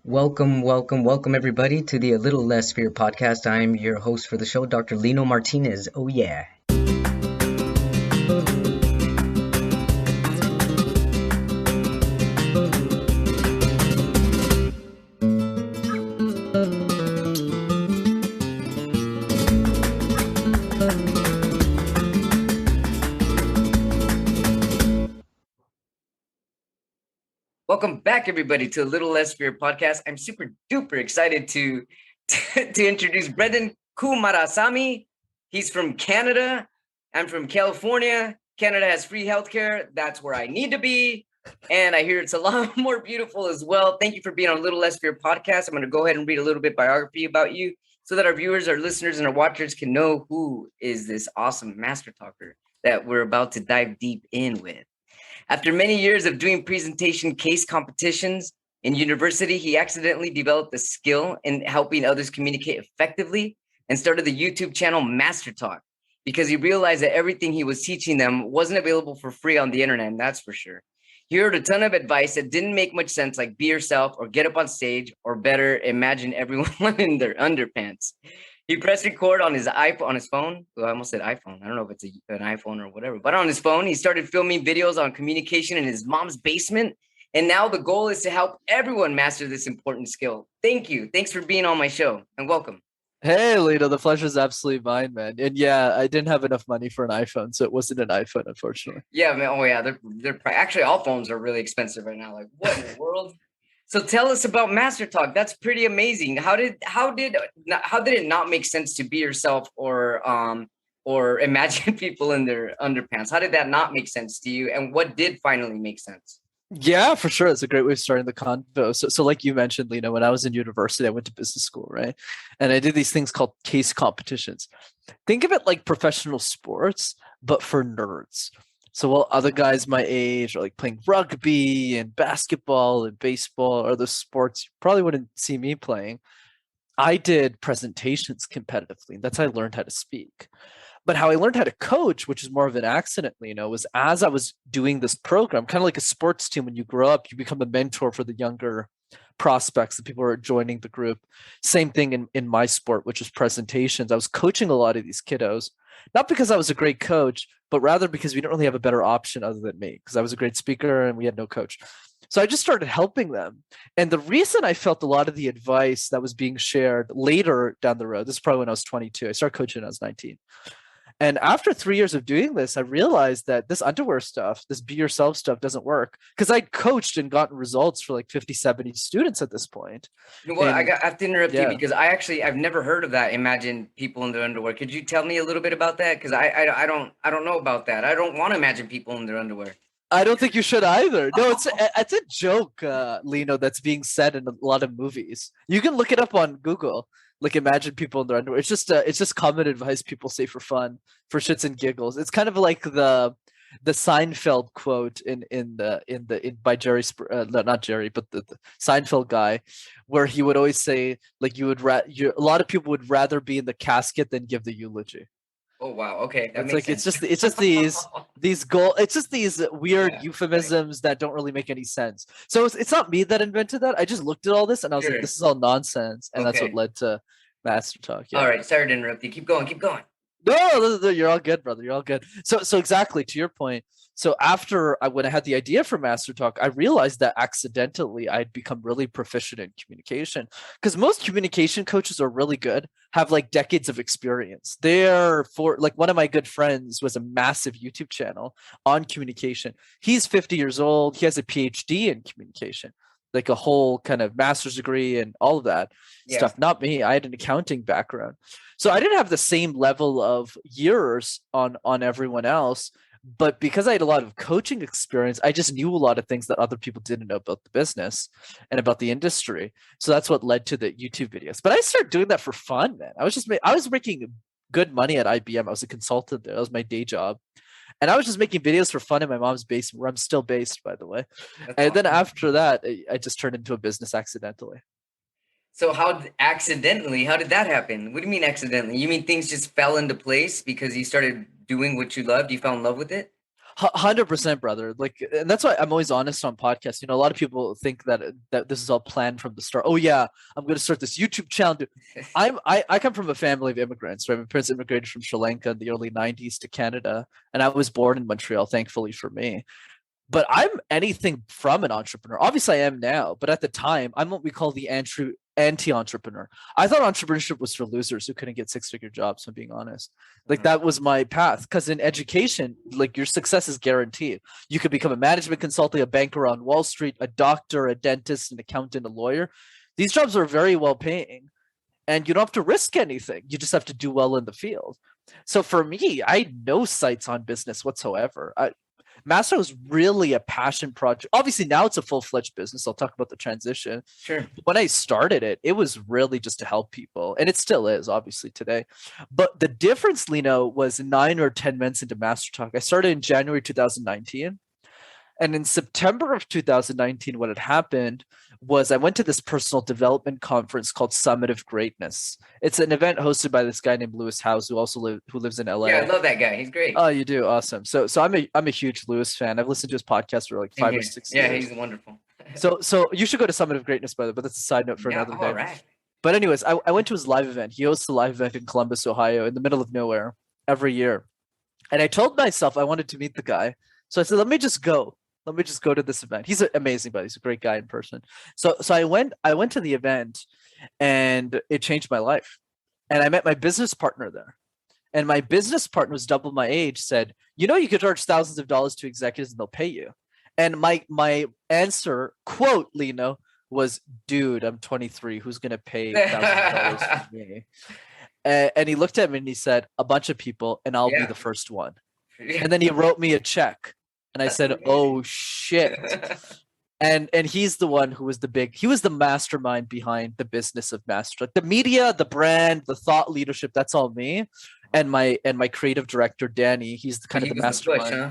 Welcome, everybody, to the A Little Less Fear podcast. I'm your host for the show, Dr. Lino Martinez. Oh, yeah. Welcome back, everybody, to A Little Less Fear podcast. I'm super duper excited to introduce Brenden Kumarasamy. He's from Canada. I'm from California. Canada has free healthcare. That's where I need to be. And I hear it's a lot more beautiful as well. Thank you for being on A Little Less Fear podcast. I'm going to go ahead and read a little bit biography about you so that our viewers, our listeners, and our watchers can know who is this awesome master talker that we're about to dive deep in with. After many years of doing presentation case competitions in university, he accidentally developed a skill in helping others communicate effectively and started the YouTube channel MasterTalk because he realized that everything he was teaching them wasn't available for free on the internet, and that's for sure. He heard a ton of advice that didn't make much sense, like be yourself or get up on stage, or better, imagine everyone in their underpants. He pressed record on his phone. Well, I almost said iPhone. I don't know if it's an iPhone or whatever, but on his phone, he started filming videos on communication in his mom's basement. And now the goal is to help everyone master this important skill. Thank you. Thanks for being on my show, and welcome. Hey, Lino, the pleasure is absolutely mine, man. And yeah, I didn't have enough money for an iPhone, so it wasn't an iPhone, unfortunately. Yeah, man. Oh, yeah. They're actually, all phones are really expensive right now. Like, what in the world? So tell us about MasterTalk. That's pretty amazing. How did it not make sense to be yourself or imagine people in their underpants? How did that not make sense to you? And what did finally make sense? Yeah, for sure. It's a great way of starting the convo. So like you mentioned, Lino, when I was in university, I went to business school, right? And I did these things called case competitions. Think of it like professional sports, but for nerds. So while other guys my age are like playing rugby and basketball and baseball or other sports you probably wouldn't see me playing, I did presentations competitively. That's how I learned how to speak. But how I learned how to coach, which is more of an accident, was as I was doing this program, kind of like a sports team. When you grow up, you become a mentor for the younger prospects, the people who are joining the group. Same thing in my sport, which is presentations. I was coaching a lot of these kiddos, not because I was a great coach, but rather because we didn't really have a better option other than me, because I was a great speaker and we had no coach. So I just started helping them. And the reason I felt a lot of the advice that was being shared later down the road, this is probably when I was 22. I started coaching when I was 19. And after 3 years of doing this, I realized that this underwear stuff, this be yourself stuff doesn't work, because I'd coached and gotten results for like 50, 70 students at this point. You know what? I have to interrupt you because I've never heard of that. Imagine people in their underwear. Could you tell me a little bit about that? Because I don't know about that. I don't want to imagine people in their underwear. I don't think you should either. No, it's a joke, Lino, that's being said in a lot of movies. You can look it up on Google. Like, imagine people in their underwear. It's just common advice people say for fun, for shits and giggles. It's kind of like the Seinfeld quote in by Jerry, not Jerry, but the Seinfeld guy, where he would always say, like, a lot of people would rather be in the casket than give the eulogy. Oh wow! Okay, that makes sense. It's just these weird euphemisms that don't really make any sense. So it's not me that invented that. I just looked at all this and I was like, this is all nonsense, and that's what led to MasterTalk. Yeah. All right, sorry to interrupt you. Keep going. No, you're all good, brother. You're all good. So exactly to your point. So when I had the idea for MasterTalk, I realized that accidentally I'd become really proficient in communication, because most communication coaches are really good, have like decades of experience. Like, one of my good friends was a massive YouTube channel on communication. He's 50 years old. He has a PhD in communication, like a whole kind of master's degree and all of that stuff. Not me. I had an accounting background. So I didn't have the same level of years on everyone else. But because I had a lot of coaching experience, I just knew a lot of things that other people didn't know about the business and about the industry. So that's what led to the YouTube videos. But I started doing that for fun, man. I was making good money at IBM. I was a consultant there. That was my day job. And I was just making videos for fun in my mom's basement, where I'm still based, by the way. Then after that, I just turned into a business accidentally. So how did that happen? What do you mean accidentally? You mean things just fell into place because you started doing what you loved? You fell in love with it? 100%, brother. Like, and that's why I'm always honest on podcasts. A lot of people think that this is all planned from the start. Oh yeah, I'm going to start this YouTube channel. I come from a family of immigrants. Right? My parents immigrated from Sri Lanka in the early '90s to Canada, and I was born in Montreal. Thankfully for me. But I'm anything from an entrepreneur. Obviously, I am now, but at the time, I'm what we call the anti-entrepreneur. I thought entrepreneurship was for losers who couldn't get six-figure jobs. I'm being honest. Like that was my path. Because in education, like your success is guaranteed. You could become a management consultant, a banker on Wall Street, a doctor, a dentist, an accountant, a lawyer. These jobs are very well paying, and you don't have to risk anything. You just have to do well in the field. So for me, I had no sights on business whatsoever. MasterTalk was really a passion project. Obviously, now it's a full-fledged business. I'll talk about the transition. Sure. When I started it, it was really just to help people. And it still is, obviously, today. But the difference, Lino, was 9 or 10 months into MasterTalk. I started in January 2019. And in September of 2019, what had happened was I went to this personal development conference called Summit of Greatness. It's an event hosted by this guy named Lewis Howes, who lives in LA. Yeah, I love that guy. He's great. Oh, you do? Awesome. So I'm a huge Lewis fan. I've listened to his podcast for like 5 or 6 years. Yeah, he's wonderful. So you should go to Summit of Greatness, by the way, but that's a side note for another day. All right. But anyways, I went to his live event. He hosts a live event in Columbus, Ohio, in the middle of nowhere every year. And I told myself I wanted to meet the guy. So I said, let me just go to this event. He's amazing, but he's a great guy in person. So I went to the event, and it changed my life. And I met my business partner there. And my business partner was double my age, said, you could charge thousands of dollars to executives and they'll pay you. And my answer, quote, Lino, was, dude, I'm 23. Who's going to pay $1,000 for me? And he looked at me and he said, a bunch of people, and I'll be the first one. And then he wrote me a check. And I said, oh, shit. And he's the one who was he was the mastermind behind the business of MasterTalk. The media, the brand, the thought leadership, that's all me. And my creative director, Danny, he's the mastermind. Push, huh?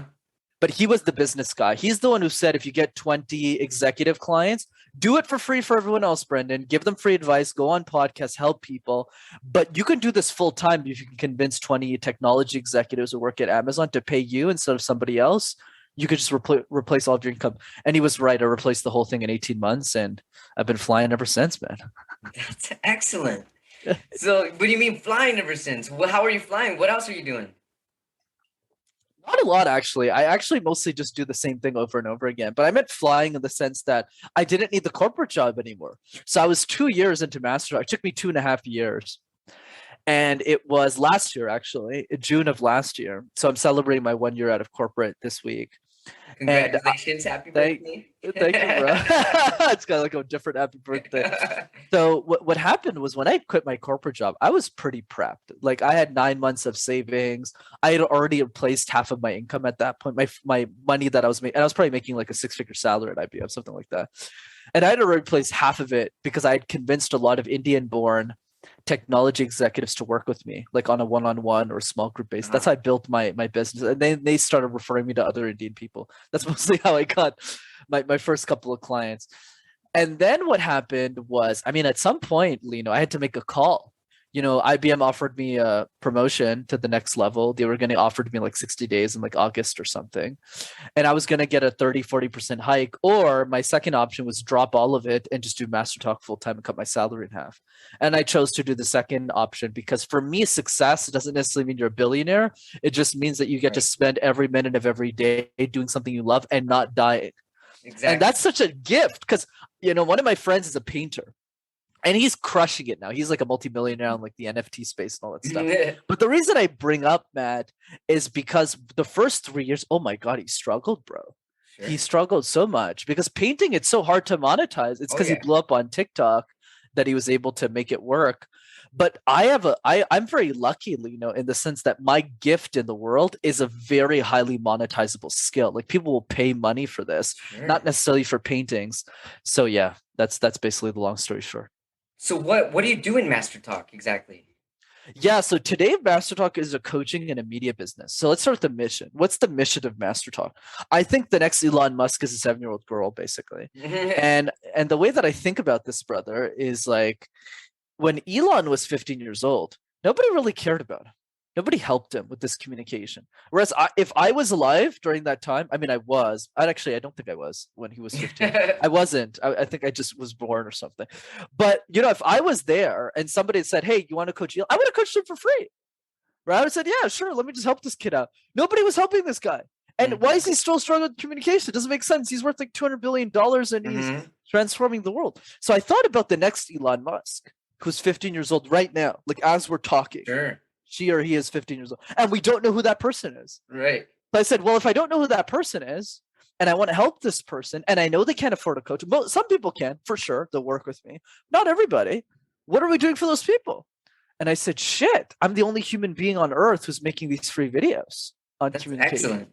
But he was the business guy. He's the one who said, if you get 20 executive clients, do it for free for everyone else, Brenden. Give them free advice, go on podcasts, help people. But you can do this full time if you can convince 20 technology executives who work at Amazon to pay you instead of somebody else. You could just replace all of your income. And he was right. I replaced the whole thing in 18 months, and I've been flying ever since, man. That's excellent. So what do you mean flying ever since? Well, how are you flying? What else are you doing? Not a lot, actually. I actually mostly just do the same thing over and over again. But I meant flying in the sense that I didn't need the corporate job anymore. So I was 2 years into MasterTalk. It took me 2.5 years. And it was last year, actually, June of last year. So I'm celebrating my 1 year out of corporate this week. Congratulations. Happy birthday. Thank you, bro. It's got like a different happy birthday. So what happened was when I quit my corporate job, I was pretty prepped. Like I had 9 months of savings. I had already replaced half of my income at that point. My money that I was making, and I was probably making like a 6-figure salary at IBM, something like that. And I had already replaced half of it because I had convinced a lot of Indian-born technology executives to work with me, like on a one-on-one or small group basis. That's how I built my business. And they started referring me to other Indian people. That's mostly how I got my first couple of clients. And then what happened was, at some point, Lino, I had to make a call. IBM offered me a promotion to the next level. They were going to offer me like 60 days in like August or something. And I was going to get a 30-40% hike. Or my second option was drop all of it and just do MasterTalk full time and cut my salary in half. And I chose to do the second option because for me, success doesn't necessarily mean you're a billionaire. It just means that you get to spend every minute of every day doing something you love and not dying. Exactly. And that's such a gift because, one of my friends is a painter. And he's crushing it now. He's like a multimillionaire in like the NFT space and all that stuff. But the reason I bring up Matt is because the first 3 years, oh my God, he struggled, bro. Sure. He struggled so much because painting, it's so hard to monetize. It's because he blew up on TikTok that he was able to make it work. But I'm very lucky, in the sense that my gift in the world is a very highly monetizable skill. Like people will pay money for this, not necessarily for paintings. So yeah, that's basically the long story short. So what do you do in MasterTalk exactly? Yeah, so today MasterTalk is a coaching and a media business. So let's start with the mission. What's the mission of MasterTalk? I think the next Elon Musk is a 7-year-old girl, basically. and the way that I think about this, brother, is like when Elon was 15 years old, nobody really cared about him. Nobody helped him with this communication. Whereas if I was alive during that time, I mean, I don't think I was when he was 15. I wasn't. I think I just was born or something. But, if I was there and somebody said, hey, you want to coach? I would have coached him for free. Right? I would have said, yeah, sure. Let me just help this kid out. Nobody was helping this guy. And why is he still struggling with communication? It doesn't make sense. He's worth like $200 billion and he's transforming the world. So I thought about the next Elon Musk, who's 15 years old right now, like as we're talking. Sure. She or he is 15 years old. And we don't know who that person is. Right. So I said, well, if I don't know who that person is, and I want to help this person, and I know they can't afford a coach, but some people can, for sure. They'll work with me. Not everybody. What are we doing for those people? And I said, shit, I'm the only human being on earth who's making these free videos on communication. Excellent.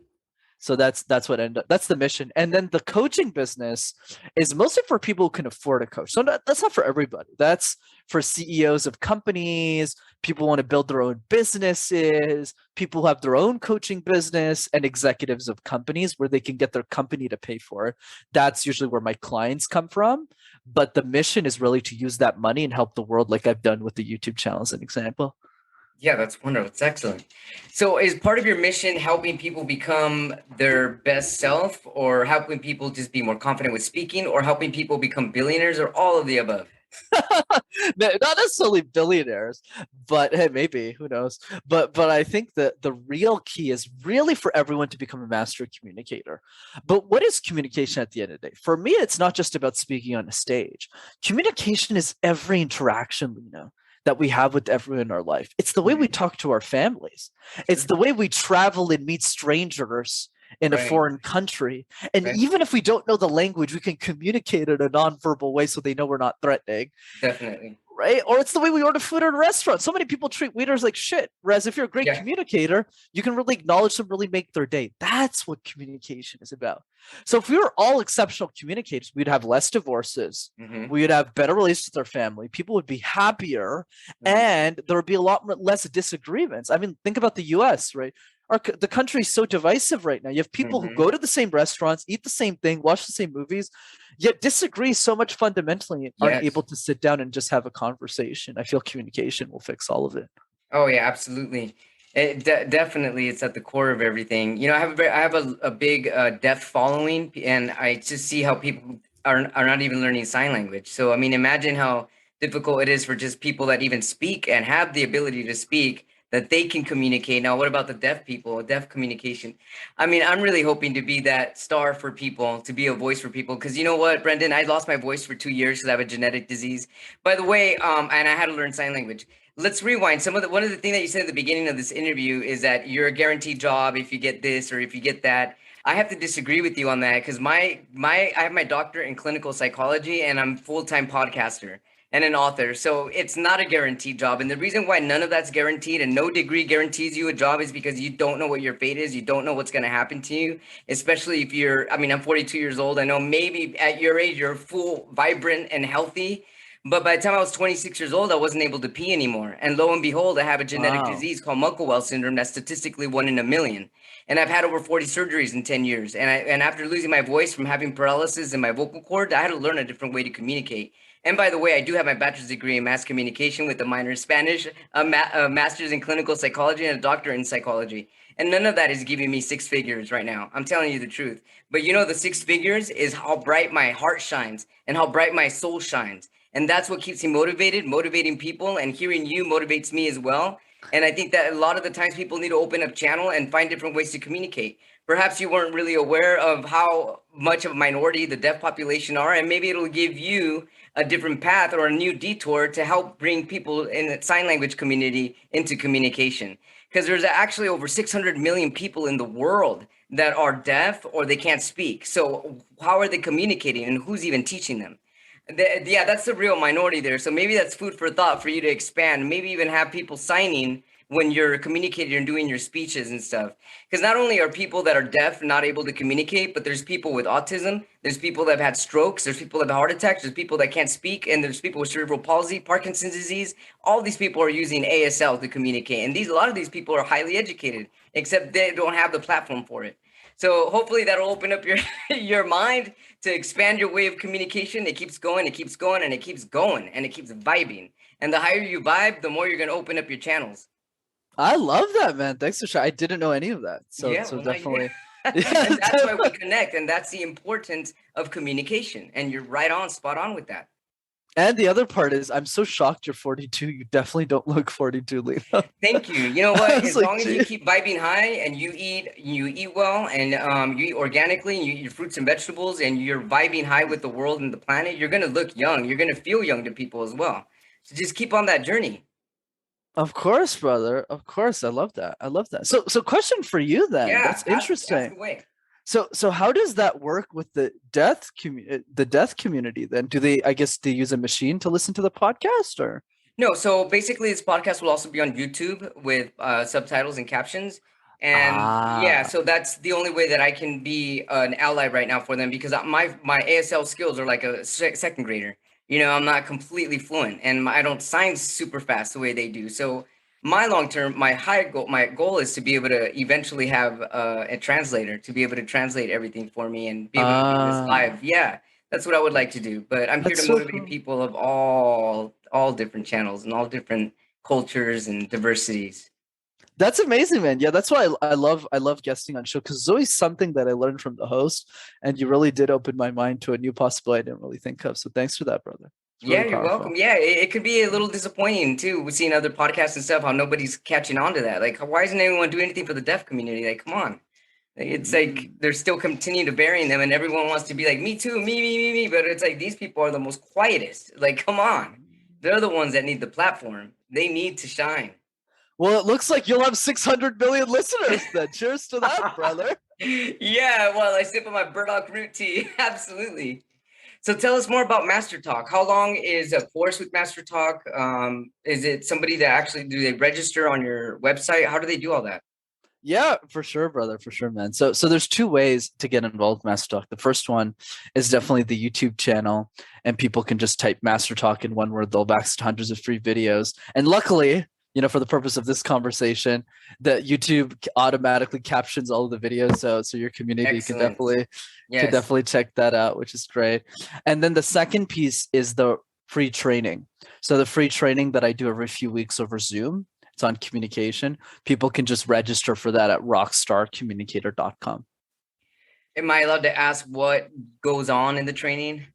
So that's what ended up. That's the mission. And then the coaching business is mostly for people who can afford a coach. So that's not for everybody. That's for CEOs of companies, people who want to build their own businesses, people who have their own coaching business, and executives of companies where they can get their company to pay for it. That's usually where my clients come from. But the mission is really to use that money and help the world, like I've done with the YouTube channel as an example. Yeah, that's wonderful. It's excellent. So is part of your mission helping people become their best self, or helping people just be more confident with speaking, or helping people become billionaires, or all of the above? Not necessarily billionaires, but hey, maybe, who knows? But I think that the real key is really for everyone to become a master communicator. But what is communication at the end of the day? For me, it's not just about speaking on a stage. Communication is every interaction, that we have with everyone in our life. It's the way we talk to our families. It's the way we travel and meet strangers in a foreign country. And even if we don't know the language, we can communicate in a nonverbal way so they know we're not threatening. Definitely. Right? Or it's the way we order food at a restaurant. So many people treat waiters like shit. Whereas if you're a great communicator, you can really acknowledge them, really make their day. That's what communication is about. So if we were all exceptional communicators, we'd have less divorces. We would have better relations with our family. People would be happier, and there would be a lot less disagreements. I mean, think about the US, right? The country is so divisive right now. You have people who go to the same restaurants, eat the same thing, watch the same movies, yet disagree so much fundamentally and aren't able to sit down and just have a conversation. I feel communication will fix all of it. Oh yeah, absolutely. Definitely, it's at the core of everything. I have a big deaf following, and I just see how people are not even learning sign language. So I mean, imagine how difficult it is for just people that even speak and have the ability to speak, that they can communicate. Now, what about the deaf people, deaf communication? I mean, I'm really hoping to be that star for people, to be a voice for people. Because you know what, Brenden, I lost my voice for 2 years because I have a genetic disease. By the way, and I had to learn sign language. Let's rewind. One of the things that you said at the beginning of this interview is that you're a guaranteed job if you get this or if you get that. I have to disagree with you on that, because I have my doctorate in clinical psychology, and I'm full-time podcaster and an author. So it's not a guaranteed job. And the reason why none of that's guaranteed and no degree guarantees you a job is because you don't know what your fate is. You don't know what's going to happen to you, especially if I'm 42 years old. I know maybe at your age, you're full, vibrant and healthy. But by the time I was 26 years old, I wasn't able to pee anymore. And lo and behold, I have a genetic disease called Muckle-Wells syndrome that's statistically 1 in a million. And I've had over 40 surgeries in 10 years. And after losing my voice from having paralysis in my vocal cord, I had to learn a different way to communicate. And by the way, I do have my bachelor's degree in mass communication with a minor in Spanish, a master's in clinical psychology, and a doctorate in psychology. And none of that is giving me 6 figures right now. I'm telling you the truth. But the 6 figures is how bright my heart shines and how bright my soul shines. And that's what keeps me motivated, motivating people, and hearing you motivates me as well. And I think that a lot of the times people need to open up channel and find different ways to communicate. Perhaps you weren't really aware of how much of a minority the deaf population are, and maybe it'll give you a different path or a new detour to help bring people in the sign language community into communication. Because there's actually over 600 million people in the world that are deaf or they can't speak. So how are they communicating, and who's even teaching them? Yeah, that's the real minority there. So maybe that's food for thought for you to expand, maybe even have people signing when you're communicating and doing your speeches and stuff. Because not only are people that are deaf not able to communicate, but there's people with autism, there's people that have had strokes, there's people that have heart attacks, there's people that can't speak, and there's people with cerebral palsy, Parkinson's disease. All these people are using ASL to communicate. And a lot of these people are highly educated, except they don't have the platform for it. So hopefully that'll open up your mind to expand your way of communication. It keeps going, it keeps going, and it keeps going, and it keeps vibing. And the higher you vibe, the more you're going to open up your channels. I love that, man. Thanks for sharing. I didn't know any of that. So Yeah, well, now you definitely. and that's why we Yeah. connect, and that's the importance of communication. And you're right on, spot on with that. And the other part is, I'm so shocked you're 42. You definitely don't look 42, Lino. Thank you. You know I what? was As like, long as you gee. keep vibing high and you eat well and you eat organically and you eat your fruits and vegetables and you're vibing high with the world and the planet, you're gonna look young. You're gonna feel young to people as well. So just keep on that journey. Of course, brother. Of course. I love that. I love that. So question for you then. Yeah, That's ask interesting. away. So how does that work with the death community then? Do they, I guess, they use a machine to listen to the podcast or? No, so basically, this podcast will also be on YouTube with subtitles and captions. And yeah, Ah, so that's the only way that I can be an ally right now for them because my ASL skills are like a second grader. You know, I'm not completely fluent, and I don't sign super fast the way they do. So my long term, my goal is to be able to eventually have a translator to be able to translate everything for me and be able to do this live. Yeah, that's what I would like to do. But I'm here that's to so motivate cool. people of all different channels and all different cultures and diversities. That's amazing, man. Yeah, that's why I love guesting on show because it's always something that I learned from the host, and you really did open my mind to a new possibility I didn't really think of. So thanks for that, brother. It's Yeah, really you're welcome. powerful. Yeah, it could be a little disappointing too. We're seeing other podcasts and stuff how nobody's catching on to that. Like, why isn't anyone doing anything for the deaf community? Like, come on. Like, it's like Mm. they're still continuing to burying them, and everyone wants to be like, me too, me. But it's like these people are the most quietest. Like, come on. They're the ones that need the platform. They need to shine. Well, it looks like you'll have 600 million listeners then. Cheers to that, brother. Yeah, well, I sip on my burdock root tea. Absolutely. So tell us more about MasterTalk. How long is a course with MasterTalk? Is it somebody that actually do they register on your website? How do they do all that? Yeah, for sure, brother, for sure, man. So there's two ways to get involved with Master Talk. The first one is definitely the YouTube channel, and people can just type Master Talk in one word. They'll have access to hundreds of free videos. And luckily, for the purpose of this conversation, that YouTube automatically captions all of the videos, so your community can Excellent. definitely Yes. check that out, which is great. And then the second piece is the free training. So the free training that I do every few weeks over Zoom. It's on communication. People can just register for that at rockstarcommunicator.com. Am I allowed to ask what goes on in the training?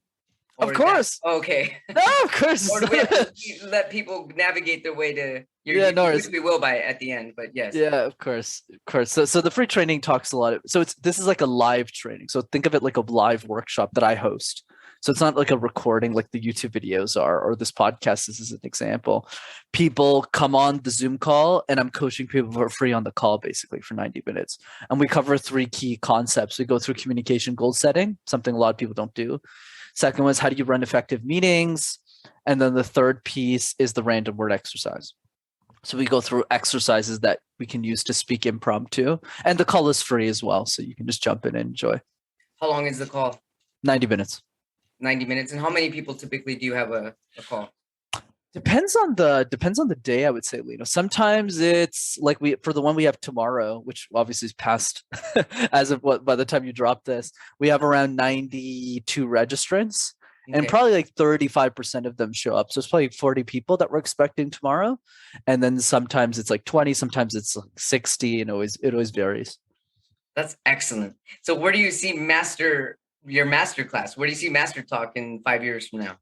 Of Or is that course. okay? No, of course. Or do we have to let people navigate their way to Yeah, no, which we will by at the end, but yes. yeah, of course. Of course. So the free training talks a lot so this is like a live training. So think of it like a live workshop that I host. So it's not like a recording like the YouTube videos are, or this podcast. This is an example. People come on the Zoom call and I'm coaching people for free on the call basically for 90 minutes. And we cover three key concepts. We go through communication goal setting, something a lot of people don't do. Second one is how do you run effective meetings? And then the third piece is the random word exercise. So we go through exercises that we can use to speak impromptu. And the call is free as well. So you can just jump in and enjoy. How long is the call? 90 minutes. 90 minutes. And how many people typically do you have a call? Depends on the day, I would say, Lino. Sometimes it's like for the one we have tomorrow, which obviously is past as of by the time you drop this, we have around 92 registrants. And Okay. probably like 35% of them show up. So it's probably 40 people that we're expecting tomorrow. And then sometimes it's like 20, sometimes it's like 60, and it always varies. That's excellent. So where do you see your master class? Where do you see Master Talk in 5 years from now?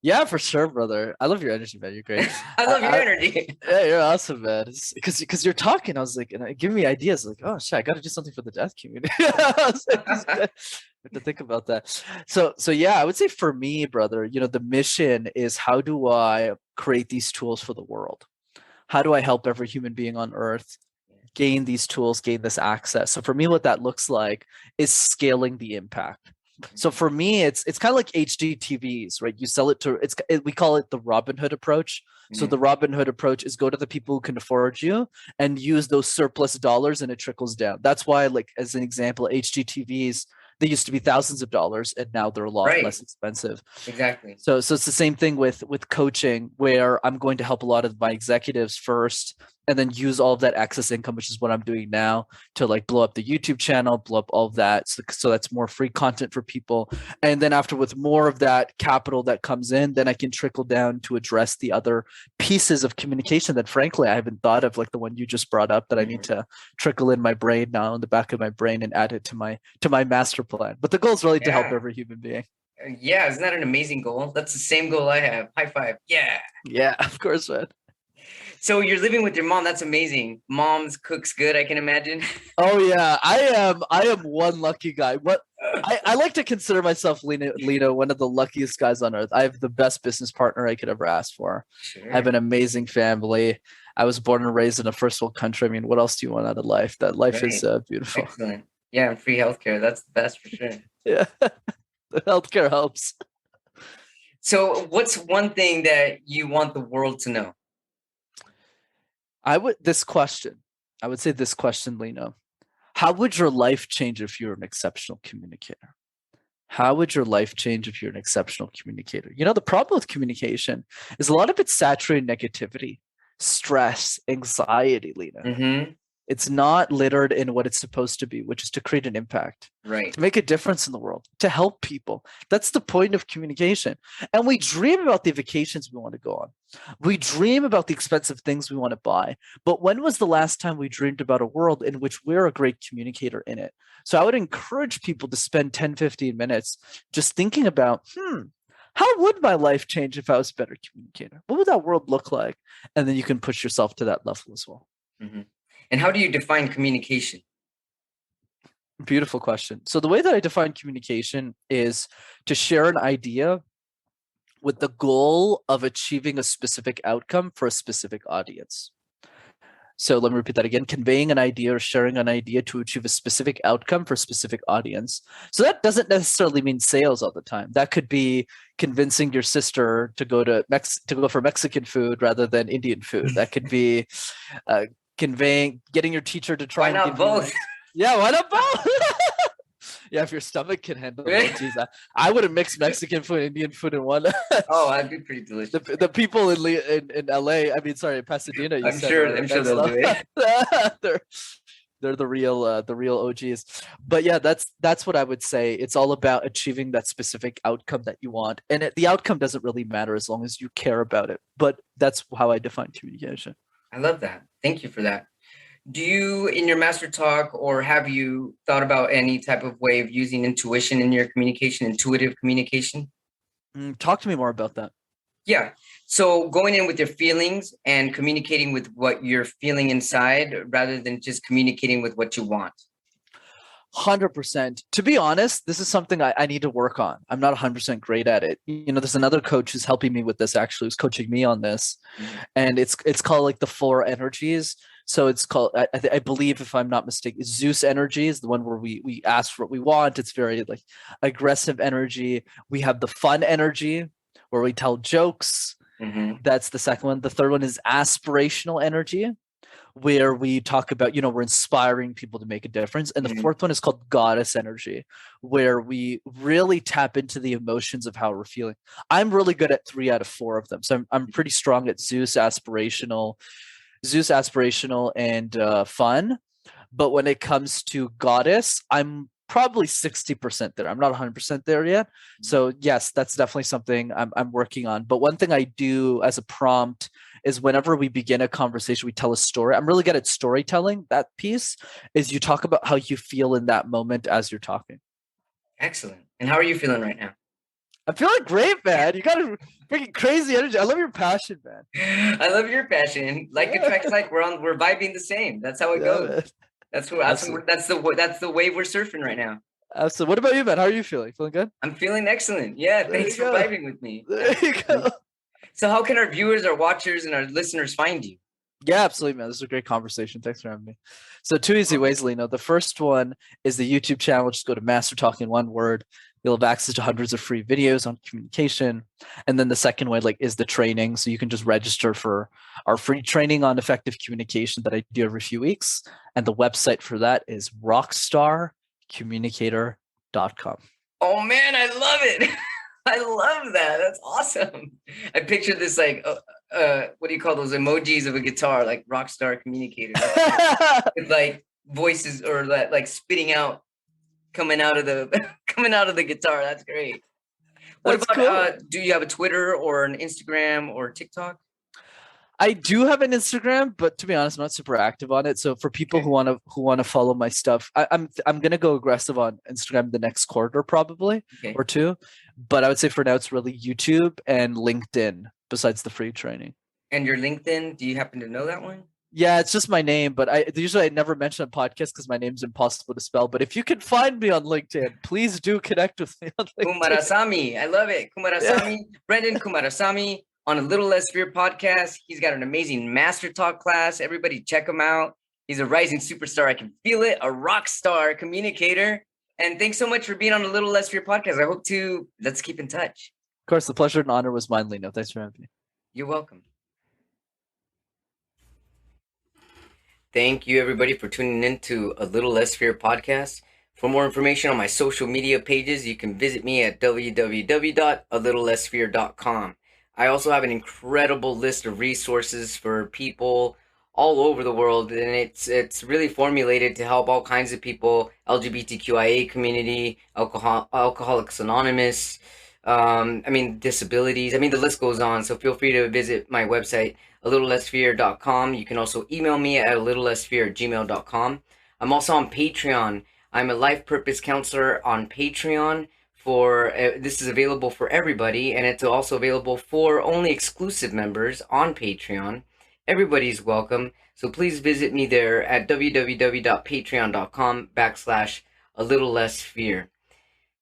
Yeah, for sure, brother. I love your energy, man. You're great. I love your I, energy. yeah, you're awesome, man. Because you're talking, I was like, and giving me ideas. Like, oh shit, I got to do something for the death community. I was like, this guy, I have to think about that. So yeah, I would say for me, brother, the mission is how do I create these tools for the world? How do I help every human being on Earth gain these tools, gain this access? So for me, what that looks like is scaling the impact. So for me, it's kind of like HD TVs, right? You sell it to we call it the Robin Hood approach. So the Robin Hood approach is go to the people who can afford you and use those surplus dollars, and it trickles down. That's why, like as an example, HD TVs, they used to be thousands of dollars, and now they're a lot Right. less expensive. Exactly. So it's the same thing with coaching, where I'm going to help a lot of my executives first and then use all of that excess income, which is what I'm doing now, to like blow up the YouTube channel, blow up all of that. So that's more free content for people. And then after, with more of that capital that comes in, then I can trickle down to address the other pieces of communication that frankly I haven't thought of, like the one you just brought up, that I need to trickle in my brain now, in the back of my brain, and add it to my master plan. But the goal is really to help every human being. Yeah, isn't that an amazing goal? That's the same goal I have. High five. Yeah. Yeah, of course, man. So you're living with your mom. That's amazing. Mom's cooks good, I can imagine. Oh yeah, I am one lucky guy. What I like to consider myself, Lino, one of the luckiest guys on earth. I have the best business partner I could ever ask for. Sure. I have an amazing family. I was born and raised in a first world country. I mean, what else do you want out of life? That life is beautiful. Excellent. Yeah, and free healthcare. That's the best for sure. Yeah, the healthcare helps. So what's one thing that you want the world to know? I would say this question, Lino. How would your life change if you were an exceptional communicator? How would your life change if you're an exceptional communicator? You know, the problem with communication is a lot of it's saturated negativity, stress, anxiety, Lino. Mm-hmm. It's not littered in what it's supposed to be, which is to create an impact, right? To make a difference in the world, to help people. That's the point of communication. And we dream about the vacations we want to go on. We dream about the expensive things we want to buy. But when was the last time we dreamed about a world in which we're a great communicator in it? So I would encourage people to spend 10, 15 minutes just thinking about, how would my life change if I was a better communicator? What would that world look like? And then you can push yourself to that level as well. Mm-hmm. And how do you define communication? Beautiful question. So the way that I define communication is to share an idea with the goal of achieving a specific outcome for a specific audience. So let me repeat that again: conveying an idea or sharing an idea to achieve a specific outcome for a specific audience. So that doesn't necessarily mean sales all the time. That could be convincing your sister to go for Mexican food rather than Indian food. That could be getting your teacher to try. Why not both? Yeah, why not both? Yeah, if your stomach can handle it. Geez, I would have mixed Mexican food and Indian food in one. Oh, that'd be pretty delicious. The people in LA, Pasadena. I'm sure they'll do it. They're the real OGs. But yeah, that's what I would say. It's all about achieving that specific outcome that you want, and the outcome doesn't really matter as long as you care about it. But that's how I define communication. I love that. Thank you for that. Do you, in your MasterTalk, or have you thought about any type of way of using intuition in your communication, intuitive communication? Talk to me more about that. Yeah. So going in with your feelings and communicating with what you're feeling inside rather than just communicating with what you want. 100%. To be honest, this is something I need to work on. I'm not 100% great at it. You know, there's another coach who's helping me with this, actually, who's coaching me on this. Mm-hmm. And it's called like the 4 energies. So it's called, I believe, if I'm not mistaken, Zeus energy is the one where we ask for what we want. It's very like aggressive energy. We have the fun energy where we tell jokes. Mm-hmm. That's the second one. The third one is aspirational energy, where we talk about, we're inspiring people to make a difference. And the fourth one is called goddess energy, where we really tap into the emotions of how we're feeling. I'm really good at 3 out of 4 of them. So I'm pretty strong at Zeus, aspirational, and fun. But when it comes to goddess, I'm probably 60% there. I'm not 100% there yet. So yes, that's definitely something I'm working on. But one thing I do as a prompt is whenever we begin a conversation, we tell a story. I'm really good at storytelling. That piece is you talk about how you feel in that moment as you're talking. Excellent. And how are you feeling right now? I'm feeling great, man. You got a freaking crazy energy. I love your passion, man. I love your passion. Like attracts like. We're vibing the same. That's how it goes. Man. That's the way we're surfing right now. So what about you, man? How are you feeling? Feeling good? I'm feeling excellent. Yeah, thanks for vibing with me. There you go. So how can our viewers, our watchers, and our listeners find you? Yeah, absolutely, man. This is a great conversation. Thanks for having me. So 2 easy ways, Lino. The first one is the YouTube channel. Just go to MasterTalk in one word. You'll have access to hundreds of free videos on communication. And then the second way, is the training. So you can just register for our free training on effective communication that I do every few weeks. And the website for that is rockstarcommunicator.com. Oh man, I love it. I love that. That's awesome. I pictured this like what do you call those emojis of a guitar, like rock star communicator, with like voices or that like spitting out, coming out of the coming out of the guitar. That's great. What That's about cool. do you have a Twitter or an Instagram or TikTok? I do have an Instagram, but to be honest, I'm not super active on it. So for people Okay. who want to follow my stuff, I'm gonna go aggressive on Instagram the next quarter probably Okay. or two. But I would say for now it's really YouTube and LinkedIn besides the free training. And your LinkedIn, do you happen to know that one? Yeah, it's just my name, but I never mention a podcast because my name's impossible to spell. But if you can find me on LinkedIn, please do connect with me on LinkedIn. Kumarasamy. I love it. Yeah. Kumarasamy, Brenden Kumarasamy on a Little Less Fear podcast. He's got an amazing MasterTalk class. Everybody check him out. He's a rising superstar. I can feel it. A rock star communicator. And thanks so much for being on a Little Less Fear podcast. I hope to let's keep in touch. Of course, the pleasure and honor was mine, Lino. Thanks for having me. You're welcome. Thank you, everybody, for tuning in to A Little Less Fear podcast. For more information on my social media pages, you can visit me at www.alittlelessfear.com. I also have an incredible list of resources for people all over the world, and it's really formulated to help all kinds of people, LGBTQIA community, Alcoholics Anonymous, disabilities. The list goes on. So feel free to visit my website, alittlelessfear.com. You can also email me at alittlelessfear@gmail.com. I'm also on Patreon. I'm a life purpose counselor on Patreon. This is available for everybody, and it's also available for only exclusive members on Patreon. Everybody's welcome. So please visit me there at www.patreon.com/alittlelessfear.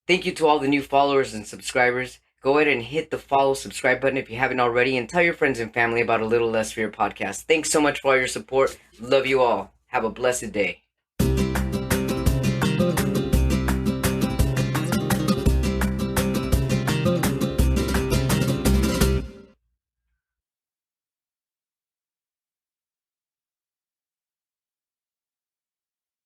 Thank you to all the new followers and subscribers. Go ahead and hit the follow, subscribe button if you haven't already, and tell your friends and family about A Little Less Fear podcast. Thanks so much for all your support. Love you all. Have a blessed day.